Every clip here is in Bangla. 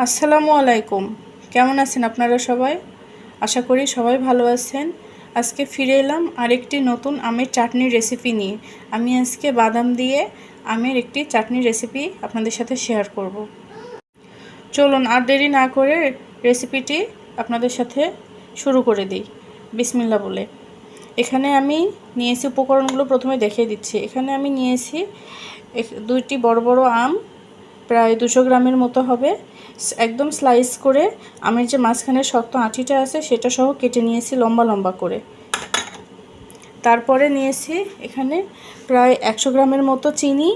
আসসালামু আলাইকুম। কেমন আছেন আপনারা সবাই? আশা করি সবাই ভালো আছেন। আজকে ফিরে এলাম আরেকটি নতুন আমের চাটনির রেসিপি নিয়ে। আমি আজকে বাদাম দিয়ে আমের একটি চাটনির রেসিপি আপনাদের সাথে শেয়ার করব। চলুন আর দেরি না করে রেসিপিটি আপনাদের সাথে শুরু করে দিই বিসমিল্লাহ বলে। এখানে আমি নিয়েছি, উপকরণগুলো প্রথমে দেখিয়ে দিচ্ছি। এখানে আমি নিয়েছি দুইটি বড় বড় আম, প্রায় 200 গ্রামের মতো হবে। একদম স্লাইস করে আমের যে মাঝখানের শক্ত আঁটিটা আছে সেটা সহ কেটে নিয়েছি লম্বা লম্বা করে। তারপরে নিয়েছি এখানে প্রায় 100 গ্রামের মতো চিনি,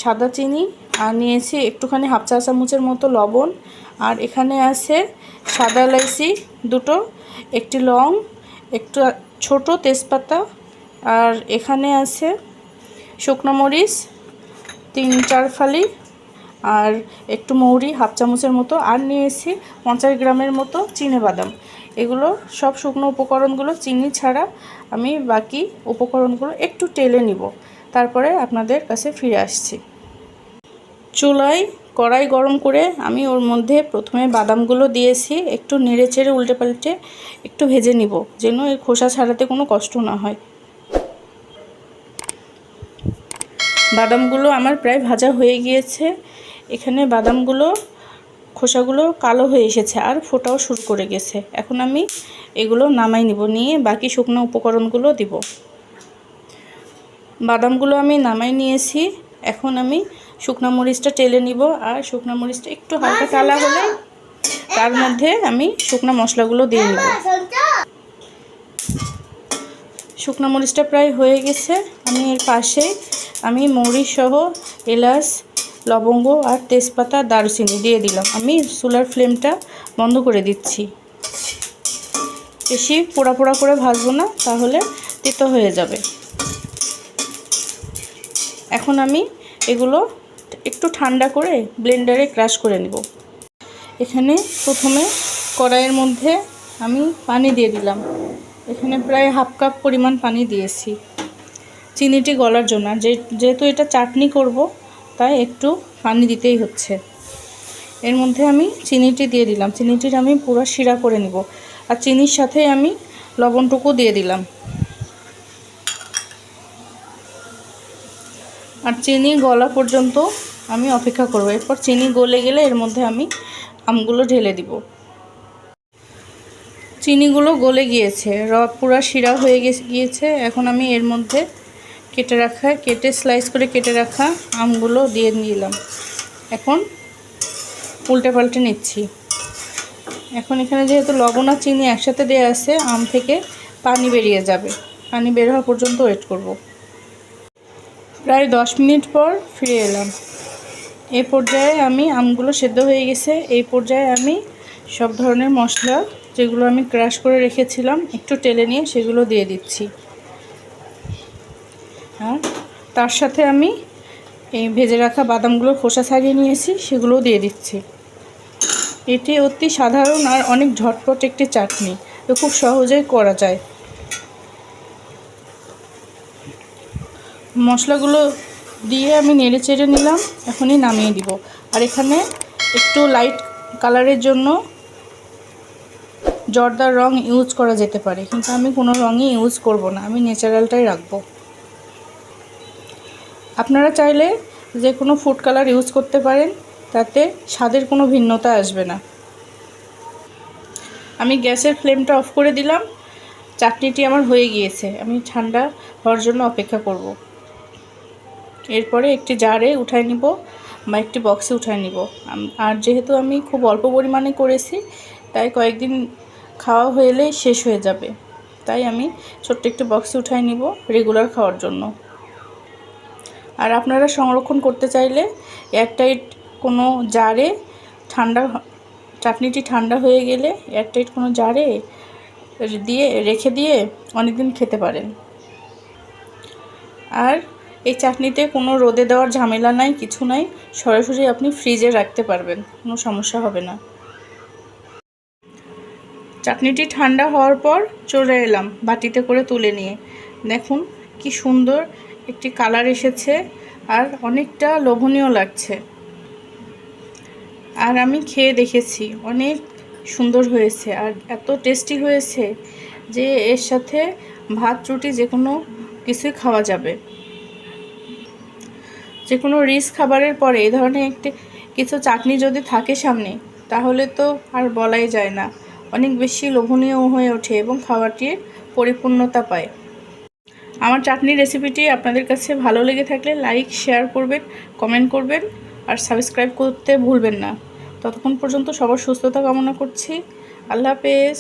সাদা চিনি, আর নিয়েছি একটুখানি হাফ চা চামচের মতো লবণ। আর এখানে আছে সাদা এলাইচি দুটো, একটি লং, একটু ছোট তেজপাতা, আর এখানে আছে শুকনো মরিচ 3-4 ফালি, আর একটু মৌরি হাফ চামচের মতো, আর নিয়েছি 50 গ্রামের মতো চিনেবাদাম। এগুলো সব শুকনো উপকরণগুলো, চিনি ছাড়া আমি বাকি উপকরণগুলো একটু টেলে নিব। তারপরে আপনাদের কাছে ফিরে আসছি। চুলায় কড়াই গরম করে আমি ওর মধ্যে প্রথমে বাদামগুলো দিয়েছি, একটু নেড়ে চেড়ে উল্টে পাল্টে একটু ভেজে নিব, যেন এর খোসা ছাড়াতে কোনো কষ্ট না হয়। বাদামগুলো আমার প্রায় ভাজা হয়ে গিয়েছে। এখানে বাদামগুলো খোসাগুলো কালো হয়ে এসেছে আর ফোটাও শুরু করে গেছে। এখন আমি এগুলো নামাই নিব, নিয়ে বাকি শুকনো উপকরণগুলো দিব। বাদামগুলো আমি নামাই নিয়েছি। এখন আমি শুকনো মরিচটা টেলে নিব, আর শুকনো মরিচটা একটু হালকা টালা হলে তার মধ্যে আমি শুকনো মশলাগুলো দিয়ে নিব। শুকনো মরিচটা প্রায় হয়ে গেছে। আমি এর পাশে মৌরি সহ এলাচ, লবঙ্গ আর তেজপাতা, দারুচিনি দিয়ে দিলাম। আমি চুলার ফ্লেমটা বন্ধ করে দিচ্ছি। বেশি পোড়া পোড়া করে ভাজবো না, তাহলে তেতো হয়ে যাবে। এখন আমি এগুলো একটু ঠান্ডা করে ব্লেন্ডারে ক্রাশ করে নেব। এখানে প্রথমে কড়াইয়ের মধ্যে আমি পানি দিয়ে দিলাম। এখানে প্রায় হাফ কাপ পরিমাণ পানি দিয়েছি চিনিটি গলার জন্য। যেহেতু এটা চাটনি করব, তাই একটু পানি দিতেই হচ্ছে। এর মধ্যে আমি চিনিটি দিয়ে দিলাম। চিনিটির আমি পুরো শিরা করে নিব, আর চিনির সাথে আমি লবণটুকু দিয়ে দিলাম। আর চিনি গলা পর্যন্ত আমি অপেক্ষা করব। এরপর চিনি গলে গেলে এর মধ্যে আমি আমগুলো ঢেলে দিব। চিনিগুলো গলে গিয়েছে, পুরা শিরা হয়ে গিয়েছে। এখন আমি এর মধ্যে কেটে স্লাইস করে কেটে রাখা আমগুলো দিয়ে নিলাম। এখন উল্টে পাল্টে নিচ্ছি। এখন এখানে যেহেতু লবণ আর চিনি একসাথে দেওয়া আছে, আম থেকে পানি বেরিয়ে যাবে। পানি বের হওয়া পর্যন্ত ওয়েট করব। প্রায় 10 মিনিট পর ফিরে এলাম। এই পর্যায়ে আমগুলো সেদ্ধ হয়ে গেছে। এই পর্যায়ে আমি সব ধরনের মশলা যেগুলো আমি ক্রাশ করে রেখেছিলাম একটু টেলে নিয়ে সেগুলো দিয়ে দিচ্ছি। আর তার সাথে আমি এই ভেজে রাখা বাদামগুলো খোসা ছাড়িয়ে নিয়েছি, সেগুলোও দিয়ে দিচ্ছি। এটি অতি সাধারণ আর অনেক ঝটপট একটি চাটনি, তো খুব সহজেই করা যায়। মশলাগুলো দিয়ে আমি নেড়ে চেড়ে নিলাম। এখনই নামিয়ে দিব। আর এখানে একটু লাইট কালারের জন্য জর্দার রং ইউজ করা যেতে পারে, কিন্তু আমি কোনো রঙই ইউজ করব না, আমি ন্যাচারালটাই রাখব। আপনারা চাইলে যে কোনো ফুড কালার ইউজ করতে পারেন, তাতে স্বাদের কোনো ভিন্নতা আসবে না। আমি গ্যাসের ফ্লেমটা অফ করে দিলাম। চাটনিটি আমার হয়ে গিয়েছে। আমি ঠান্ডা হওয়ার জন্য অপেক্ষা করব। এরপরে একটি জারে উঠায় নিব বা একটি বক্সে উঠায় নিব। আর যেহেতু আমি খুব অল্প পরিমাণে করেছি, তাই কয়েকদিন খাওয়া হলেই শেষ হয়ে যাবে। তাই আমি ছোট্ট একটি বক্সে উঠায় নিব রেগুলার খাওয়ার জন্য। আর আপনারা সংরক্ষণ করতে চাইলে এয়ারটাইট কোনো জারে চাটনিটি ঠান্ডা হয়ে গেলে এয়ারটাইট কোনো জারে রেখে দিয়ে অনেক দিন খেতে পারেন। আর এই চাটনিতে কোনো রোদে দেওয়ার ঝামেলা নাই, কিছু নাই। সরাসরি আপনি ফ্রিজে রাখতে পারবেন, কোনো সমস্যা হবে না। চাটনিটি ঠান্ডা হওয়ার পর চলে এলাম বাটিতে করে তুলে নিয়ে। দেখুন কি সুন্দর একটি কালার এসেছে, আর অনেকটা লোভনীয় লাগছে। আর আমি খেয়ে দেখেছি, অনেক সুন্দর হয়েছে আর এত টেস্টি হয়েছে যে এর সাথে ভাত রুটি যে কোনো কিছুই খাওয়া যাবে। যে কোনো রিচ খাবারের পরে এই ধরনের একটি কিছু চাটনি যদি থাকে সামনে, তাহলে তো আর বলাই যায় না, অনেক বেশি লোভনীয় হয়ে ওঠে এবং খাবারটির পরিপূর্ণতা পায়। আমার চাটনির রেসিপিটি আপনাদের কাছে ভালো লেগে থাকলে লাইক শেয়ার করবেন, কমেন্ট করবেন আর সাবস্ক্রাইব করতে ভুলবেন না। ততক্ষণ পর্যন্ত সবার সুস্থতা কামনা করছি। আল্লাহ হাফেজ।